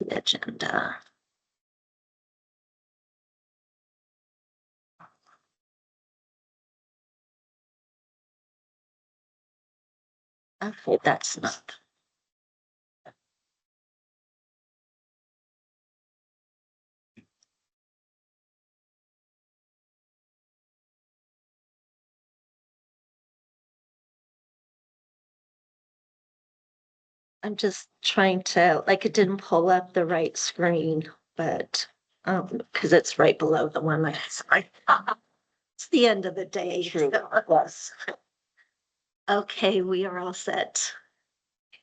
the agenda. Okay, that's not. I'm just trying to, like, it didn't pull up the right screen, but, because it's right below the one that's like, it's the end of the day. True. Yes. Okay, we are all set.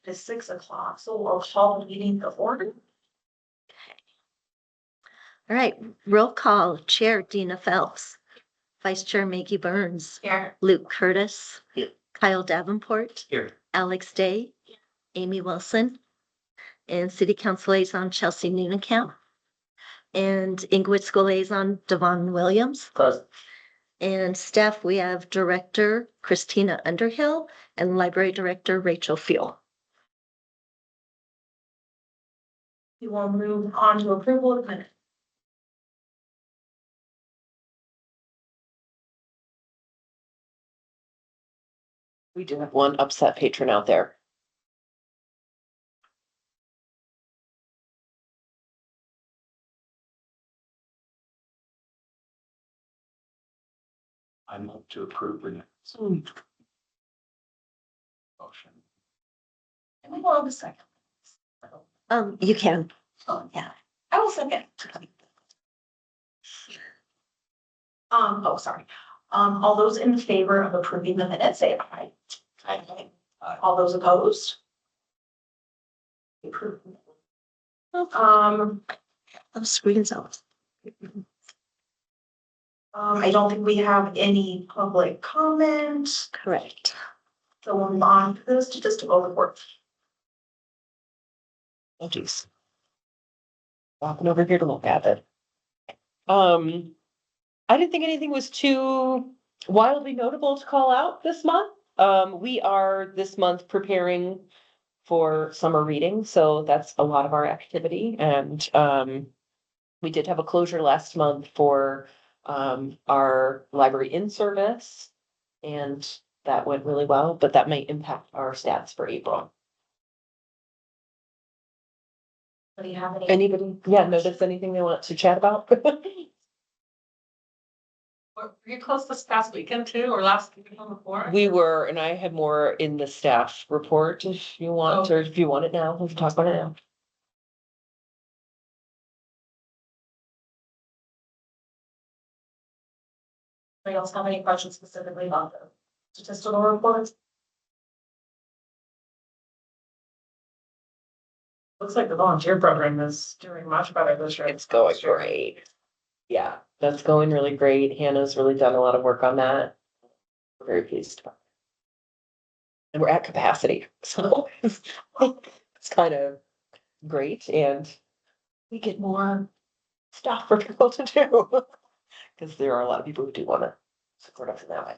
It is 6 o'clock, so we'll call the meeting to order. All right, roll call. Chair Dina Phelps. Vice Chair Maggie Burns. Here. Luke Curtis. Here. Kyle Davenport. Here. Alex Day. Amy Wilson. And City Council Liaison Chelsea Noonenkamp. And Inglewood School Liaison Devon Williams. Present. And staff, we have Director Christina Underhill and Library Director Rachel Fuel. We will move on to approval of minutes. We do have one upset patron out there. I move to approve the minutes. Hmm. Motion. And we will have a second. You can. Oh, Yeah. I will second. Sorry. All those in favor of approving the minutes, say aye. Aye. Aye. All those opposed? Approved. Those screens out. I don't think we have any public comment, Correct. so we'll move on to the statistical report. Oh, geez. Walking over here to look at it. I didn't think anything was too wildly notable to call out this month. We are this month preparing for summer reading, so that's a lot of our activity. And we did have a closure last month for our library in service, and that went really well, but that may impact our stats for April. Do you have any? Anybody, notice anything they want to chat about? Were you close this past weekend too, or last weekend before? We were, and I had more in the staff report if you want, or if you want it now, we can talk about it now. Anybody else have any questions specifically about the statistical reports? Looks like the volunteer program is doing much better this year. It's going great. Yeah, that's going really great. Hannah's really done a lot of work on that. We're very pleased about it. And we're at capacity, so it's kind of great, and we get more stuff for people to do. Because there are a lot of people who do want to support us in that way.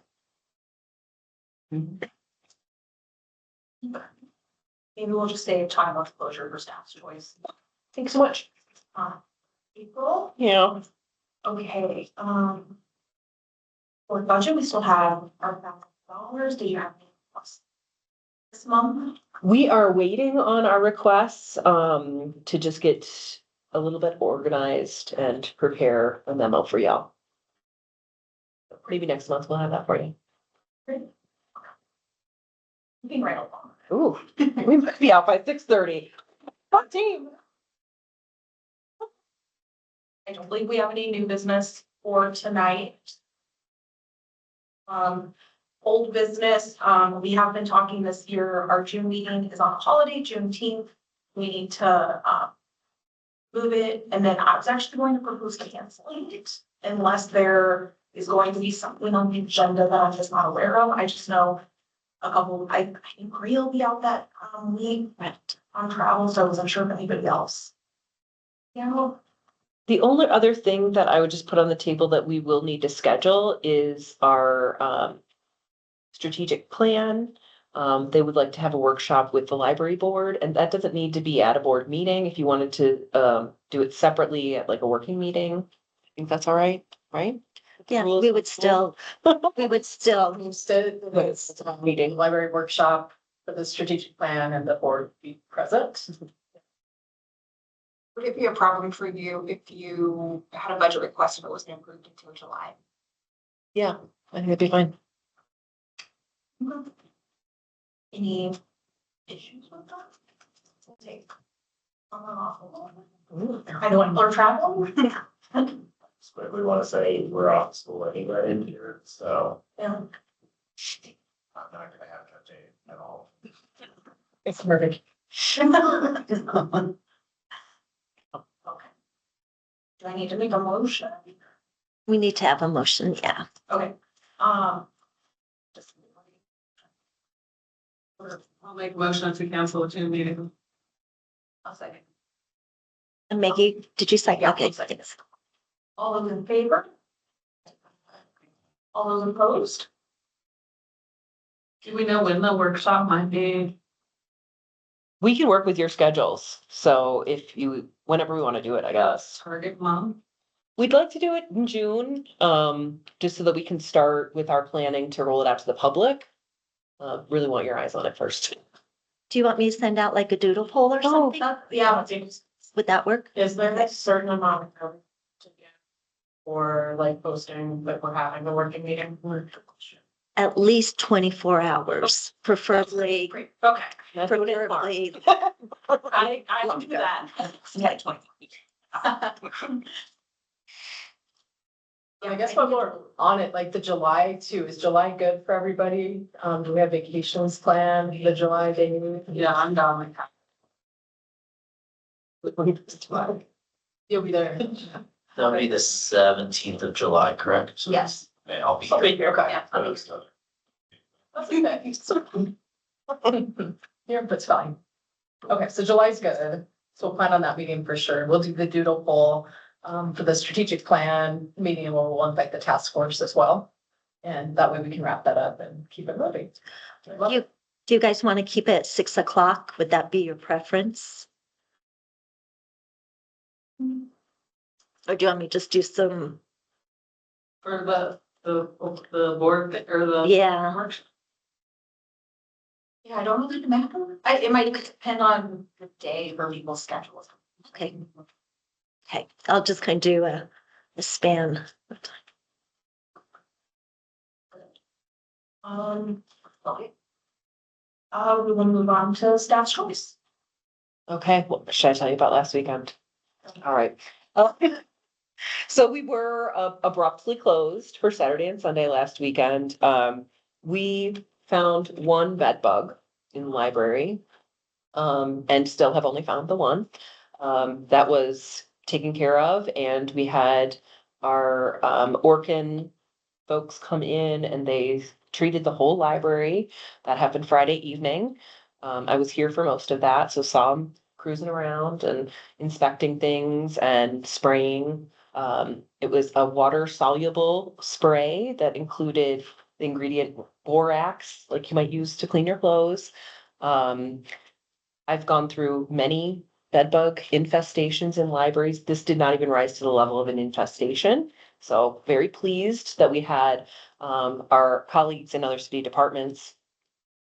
Maybe we'll just save time of closure for staff's choice. Thanks so much. April, Yeah. okay, for budget, we still have our $1,000. Do you have any plus this month? We are waiting on our requests to just get a little bit organized and prepare a memo for y'all. Maybe next month we'll have that for you. Moving right along. Ooh, we might be out by 6:30. Hot team. I don't believe we have any new business for tonight. Old business, we have been talking this year, our June meeting is on a holiday, Juneteenth. We need to, move it, and then I was actually going to propose canceling it unless there is going to be something on the agenda that I'm just not aware of. I just know a couple, I think Maria will be out that, week on travel, so I wasn't sure if anybody else. Yeah. The only other thing that I would just put on the table that we will need to schedule is our strategic plan. They would like to have a workshop with the library board, and that doesn't need to be at a board meeting. If you wanted to do it separately at like a working meeting, I think that's all right, right? Yeah, Rules we of would the still, we would still, Instead, it's meeting, library workshop for the strategic plan and the board be present. Would it be a problem for you if you had a budget request and it wasn't approved until July? Yeah, I think that'd be fine. Any issues with that? We'll take. I don't want more travel. But we wanna say we're off school anyway in here, so Yeah. I'm not gonna have that day at all. It's perfect. Okay. Do I need to make a motion? we need to have a motion, yeah. Okay, just- I'll make a motion to cancel the June meeting. I'll second. And Maggie, did you say, Yeah, okay, I'll second. thanks. All those in favor? All those opposed? Do we know when the workshop might be? We can work with your schedules, so if you, whenever we want to do it, I guess. Target month? We'd like to do it in June, just so that we can start with our planning to roll it out to the public. Really want your eyes on it first. Do you want me to send out like a doodle poll or something? Yeah, Would that work? Is there a certain amount of time to get for like posting that we're having a working meeting? At least 24 hours, preferably, great, okay, That's what it's for. preferably. I can do that. Yeah, 20. I guess while we're on it, like the July too, is July good for everybody? Do we have vacations planned, the July day? Yeah, I'm down with that. You'll be there. That'll be the 17th of July, correct? So- Yes. Okay, I'll be I'll here. be here, okay. Yeah, I'll be- That's okay. Here, that's fine. Okay, so July's good. So we'll plan on that meeting for sure. We'll do the doodle poll for the strategic plan meeting and we'll invite the task force as well. And that way we can wrap that up and keep it moving. Do you guys want to keep it at 6 o'clock? Would that be your preference? Or do you want me to just do some, For the board or the. yeah, workshop. Yeah, I don't really matter. It might depend on the day for people's schedules. okay. Okay, I'll just kind of do a span of time. Okay. We will move on to staff choice. Okay, what should I tell you about last weekend? All right. So we were abruptly closed for Saturday and Sunday last weekend. We found one bed bug in the library. And still have only found the one. That was taken care of and we had our Orkin folks come in and they treated the whole library. That happened Friday evening. I was here for most of that, so saw them cruising around and inspecting things and spraying. It was a water soluble spray that included the ingredient borax, like you might use to clean your clothes. I've gone through many bed bug infestations in libraries. This did not even rise to the level of an infestation. So very pleased that we had our colleagues in other city departments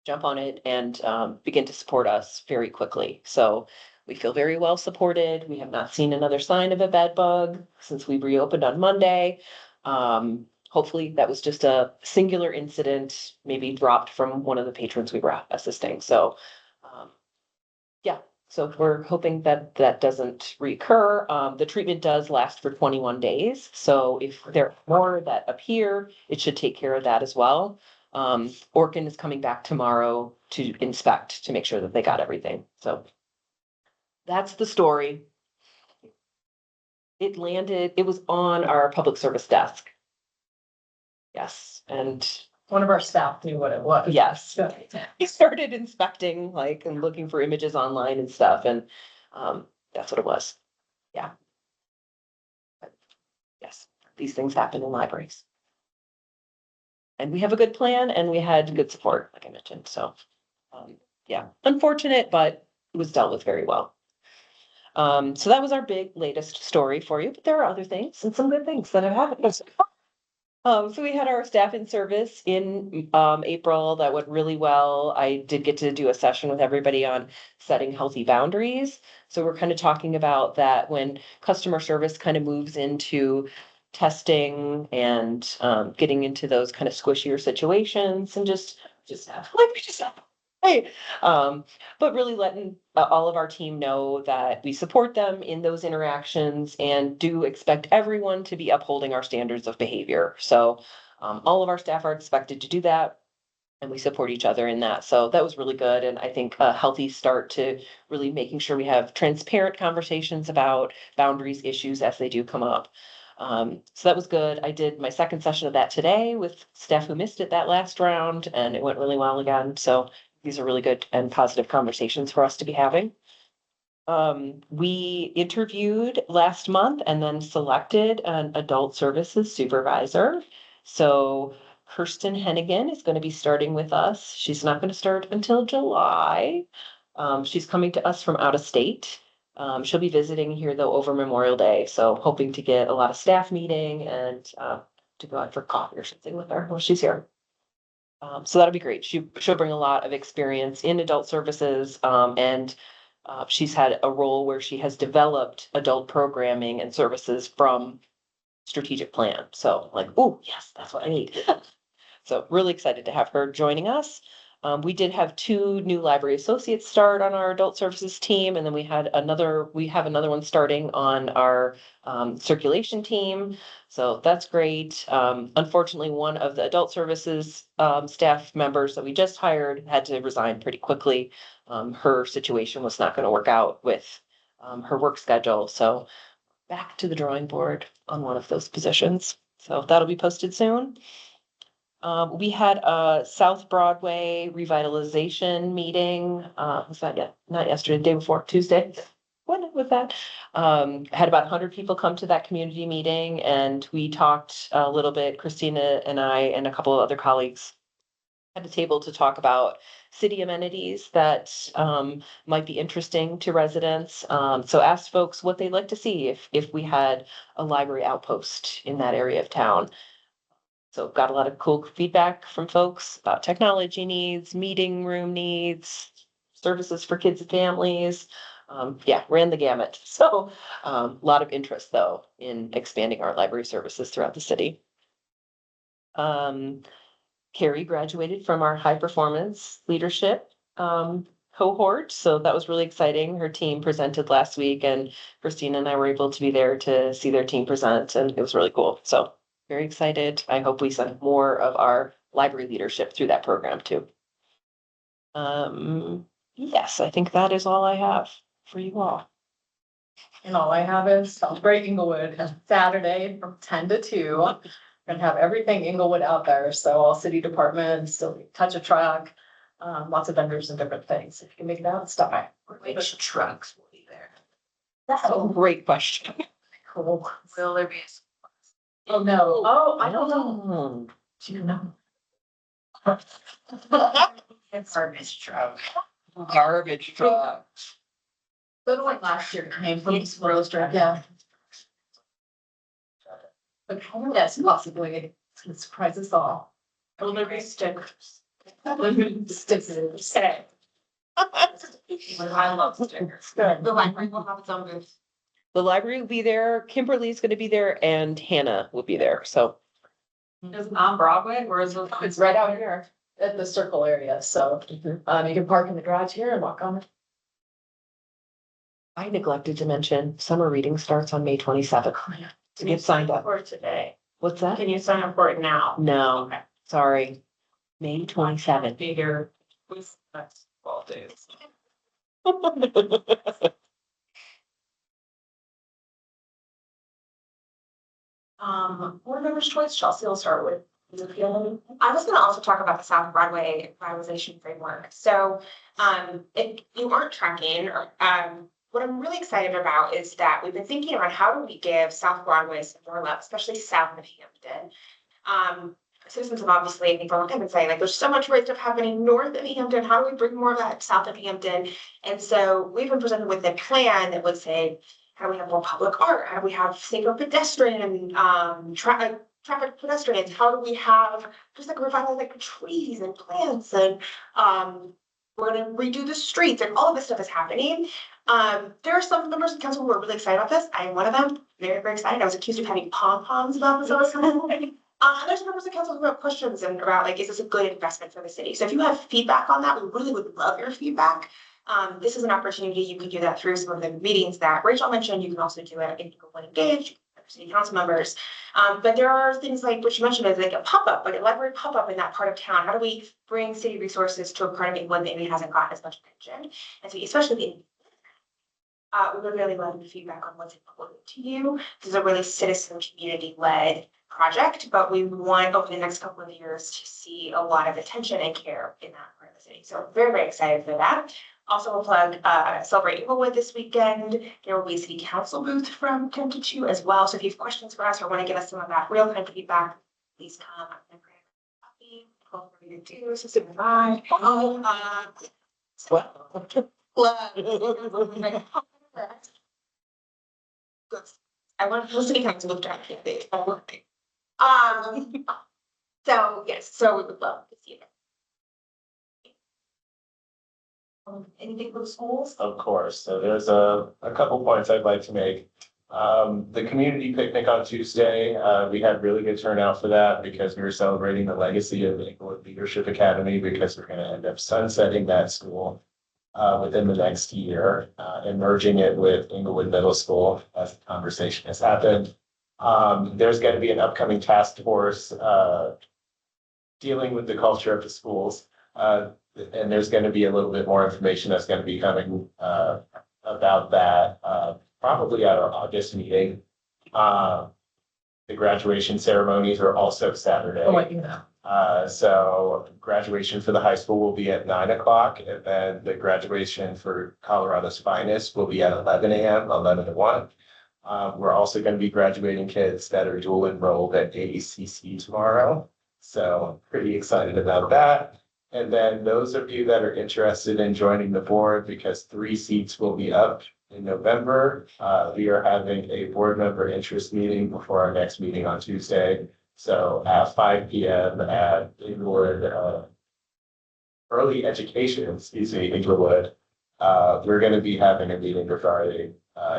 jump on it and begin to support us very quickly. So we feel very well supported. We have not seen another sign of a bed bug since we reopened on Monday. Hopefully that was just a singular incident, maybe dropped from one of the patrons we were assisting. So yeah, so we're hoping that that doesn't recur. The treatment does last for 21 days. So if there are more that appear, it should take care of that as well. Orkin is coming back tomorrow to inspect to make sure that they got everything. So that's the story. It landed, it was on our public service desk. Yes, and One of our staff knew what it was. yes. He started inspecting like and looking for images online and stuff and that's what it was. Yeah. But, yes, these things happen in libraries. And we have a good plan and we had good support, like I mentioned, so Yeah, unfortunate, but it was dealt with very well. So that was our big latest story for you, but there are other things and some good things that have happened. So we had our staff in service in April that went really well. I did get to do a session with everybody on setting healthy boundaries. So we're kind of talking about that when customer service kind of moves into testing and getting into those kind of squishier situations and just like we just have. Hey, but really letting all of our team know that we support them in those interactions and do expect everyone to be upholding our standards of behavior. So all of our staff are expected to do that, and we support each other in that. So that was really good, and I think a healthy start to really making sure we have transparent conversations about boundaries issues as they do come up. So that was good. I did my second session of that today with staff who missed it that last round, and it went really well again. So these are really good and positive conversations for us to be having. We interviewed last month and then selected an adult services supervisor. So Kirsten Hennigan is going to be starting with us. She's not going to start until July. She's coming to us from out of state. She'll be visiting here though over Memorial Day. So hoping to get a lot of staff meeting and to go out for coffee or something with her while she's here. So that'll be great. She'll bring a lot of experience in adult services, and she's had a role where she has developed adult programming and services from strategic plan. So like, oh, yes, that's what I need. So really excited to have her joining us. We did have 2 new library associates start on our adult services team, and then we have another one starting on our circulation team. So that's great. Unfortunately, one of the adult services staff members that we just hired had to resign pretty quickly. Her situation was not going to work out with her work schedule. So back to the drawing board on one of those positions. So that'll be posted soon. We had a South Broadway revitalization meeting, was that yet? Not yesterday, the day before, Tuesday. When was that? Had about 100 people come to that community meeting and we talked a little bit, Christina and I and a couple of other colleagues at a table to talk about city amenities that might be interesting to residents. So asked folks what they'd like to see if we had a library outpost in that area of town. So got a lot of cool feedback from folks about technology needs, meeting room needs, services for kids and families. Yeah, ran the gamut. So a lot of interest though in expanding our library services throughout the city. Carrie graduated from our high performance leadership cohort. So that was really exciting. Her team presented last week and Christina and I were able to be there to see their team present and it was really cool. So very excited. I hope we send more of our library leadership through that program too. Yes, I think that is all I have for you all. And all I have is Celebrate Inglewood Saturday from 10 to 2. Gonna have everything Inglewood out there, so all city departments, so touch a truck, lots of vendors and different things. If you can make it out, stop by. Which trucks will be there? That's Oh, great question. cool. Will there be? Oh, no. Oh, I don't know. Oh, Do you know? It's garbage truck. garbage truck. But like last year came from Rose Drive, yeah. But yes, possibly. It's gonna surprise us all. Will there be stickers? Stickers. I love stickers. The library will have its own booth. The library will be there, Kimberly's gonna be there, and Hannah will be there, so. Is it on Broadway or is it? It's right out here at the circle area, so you can park in the garage here and walk on. I neglected to mention, summer reading starts on May 27th. To get signed up. For today. What's that? Can you sign up for it now? No, Okay. sorry, May 27th. Be here with next 12 days. Board members' choice, Chelsea will start with. I was gonna also talk about the South Broadway revitalization framework. So, if you aren't tracking, or, what I'm really excited about is that we've been thinking about how do we give South Broadway some more love, especially south of Hampton. citizens have obviously, I think, for a long time been saying, like, there's so much great stuff happening north of Hampton. How do we bring more of that south of Hampton? And so we've been presented with a plan that would say, how do we have more public art? How do we have safer pedestrian, traffic pedestrians? How do we have just like revitalize like trees and plants and we're gonna redo the streets and all of this stuff is happening. There are some members of council who are really excited about this. I am one of them, very, very excited. I was accused of having pom-poms about this. There's members of council who have questions and about like, is this a good investment for the city? So if you have feedback on that, we really would love your feedback. This is an opportunity. You can do that through some of the meetings that Rachel mentioned. You can also do it in Google Engage, city council members. But there are things like what you mentioned is like a pop-up, like a library pop-up in that part of town. How do we bring city resources to a part of England that maybe hasn't gotten as much attention? And so especially in we would really love the feedback on what's important to you. This is a really citizen community-led project, but we want over the next couple of years to see a lot of attention and care in that part of the city. So very, very excited for that. Also, a plug, Celebrate Inglewood this weekend. There will be a city council booth from 10 to 2 as well. So if you have questions for us or want to give us some of that real-time feedback, please come. I'm going to do so by. I want the city council booth to have it. So yes, so we would love to see it. Anything for the schools? Of course, so there's a couple points I'd like to make. The community picnic on Tuesday, we had really good turnout for that because we were celebrating the legacy of the Inglewood Leadership Academy because we're gonna end up sunsetting that school within the next year, and merging it with Inglewood Middle School as the conversation has happened. There's gonna be an upcoming task force dealing with the culture of the schools. And there's going to be a little bit more information that's going to be coming about that probably at our August meeting. The graduation ceremonies are also Saturday. I'll let you know. So graduation for the high school will be at 9 o'clock, and then the graduation for Colorado's Finest will be at 11 a.m., 11 to 1. We're also going to be graduating kids that are dual enrolled at AACC tomorrow. So pretty excited about that. And then those of you that are interested in joining the board, because 3 seats will be up in November, we are having a board member interest meeting before our next meeting on Tuesday. So at 5 p.m. at Inglewood, Early Education, Inglewood, we're going to be having a meeting regarding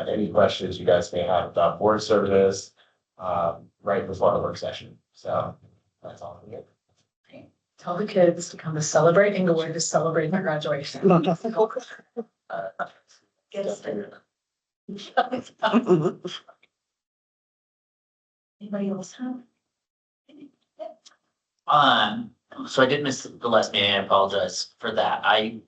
any questions you guys may have about board service right before the work session. So that's all for me. Tell the kids to come to Celebrate Inglewood to celebrate their graduation. Yes. Anybody else have? So I did miss the last meeting. I apologize for that. I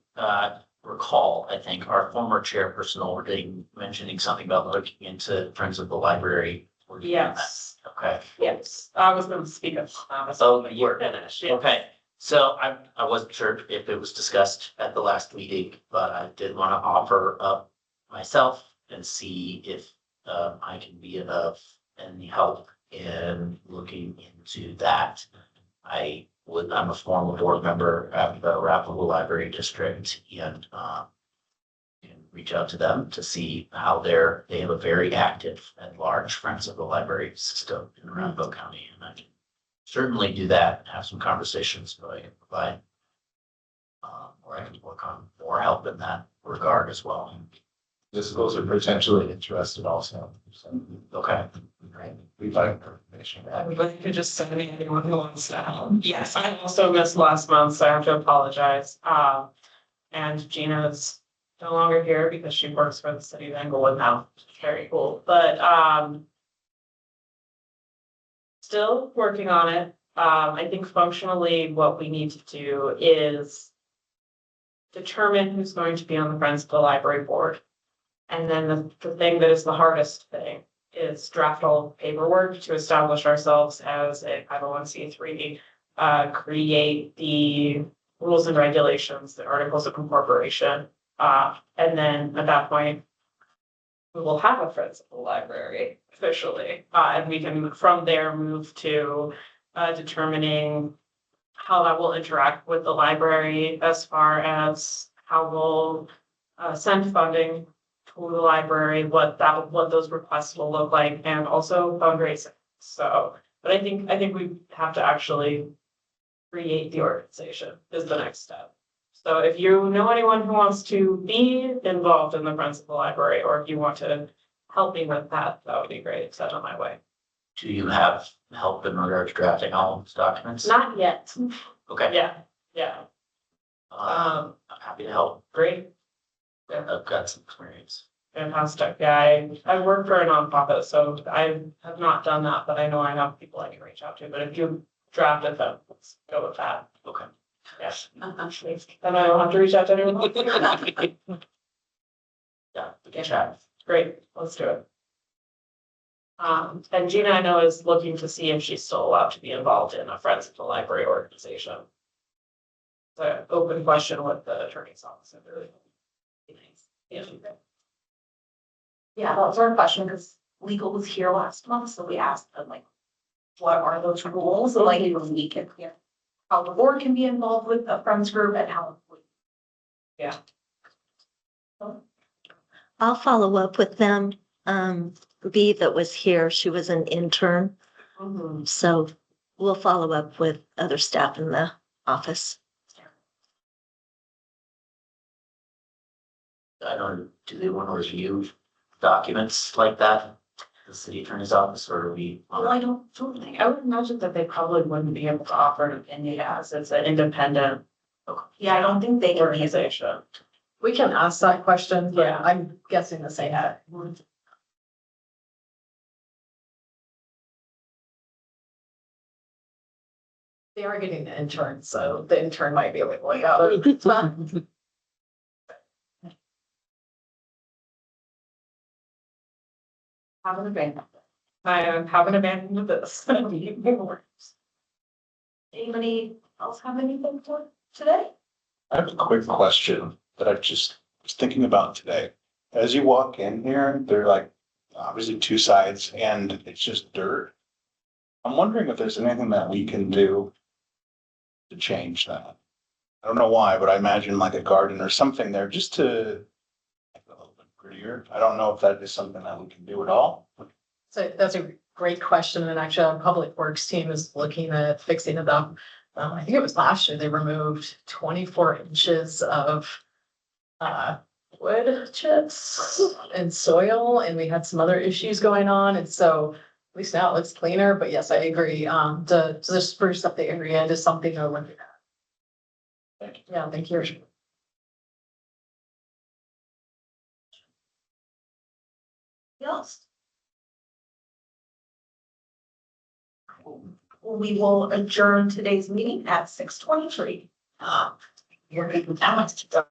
recall, I think our former chairperson already mentioning something about looking into Friends of the Library. Were you doing that? Yes, Okay. yes, I was gonna speak of. Oh, you were finished, yeah. Okay, so I wasn't sure if it was discussed at the last meeting, but I did want to offer up myself and see if I can be of any help in looking into that. I'm a former board member at the Arapahoe Library District and can reach out to them to see how they have a very active and large Friends of the Library system in Arapahoe County, and I can certainly do that and have some conversations so I can provide or I can work on more help in that regard as well. The schools are potentially interested also. So, Okay. right, we'd like information. Everybody could just send me anyone who wants to help. Yes, I also missed last month, so I have to apologize. And Gina's no longer here because she works for the city of Englewood now, which is very cool, but still working on it. I think functionally what we need to do is determine who's going to be on the Friends of the Library board. And then the thing that is the hardest thing is draft all the paperwork to establish ourselves as a 501c3, create the rules and regulations, the articles of incorporation. And then at that point, we will have a Friends of the Library officially. And we can from there move to determining how that will interact with the library as far as how we'll send funding to the library, what those requests will look like, and also fundraising. So, but I think we have to actually create the organization is the next step. So if you know anyone who wants to be involved in the Friends of the Library, or if you want to help me with that, that would be great. Send on my way. Do you have help in regard to drafting all those documents? Not yet. Okay. Yeah. I'm happy to help. Great. I've got some experience. Fantastic. Yeah, I work for a nonprofit, so I have not done that, but I know I have people I can reach out to. But if you draft it, then let's go with that. Okay. Yes. Then I don't have to reach out to anyone else. Yeah, we can chat. Great, let's do it. And Gina, I know, is looking to see if she's still allowed to be involved in a Friends of the Library organization. It's an open question with the attorney's office. Yeah. Yeah, that was our question, because legal was here last month, so we asked them like, what are those rules? So like, we can, how the board can be involved with a friends group and how. Yeah. I'll follow up with them. B that was here, she was an intern, Mhm. so we'll follow up with other staff in the office. I don't, do they want to review documents like that? The city attorney's office, or are we? Well, I don't think, I would imagine that they probably wouldn't be able to offer an opinion as it's an independent Yeah, I don't think they can be. organization. We can ask that question, but Yeah. I'm guessing the same. They are getting the intern, so the intern might be able to like, oh, it's fine. Haven't abandoned it. I haven't abandoned this. Anybody else have anything for today? I have a quick question that I just was thinking about today. As you walk in here, there are like obviously two sides and it's just dirt. I'm wondering if there's anything that we can do to change that. I don't know why, but I imagine like a garden or something there just to make it a little bit prettier. I don't know if that is something that we can do at all. So that's a great question, and actually our public works team is looking at fixing it up. I think it was last year, they removed 24 inches of wood chips and soil, and we had some other issues going on, and so at least now it looks cleaner, but yes, I agree, to spruce up the area is something that we're looking at. Thank you. Yeah, thank you. Else? We will adjourn today's meeting at 6:23. You're good with that much to go.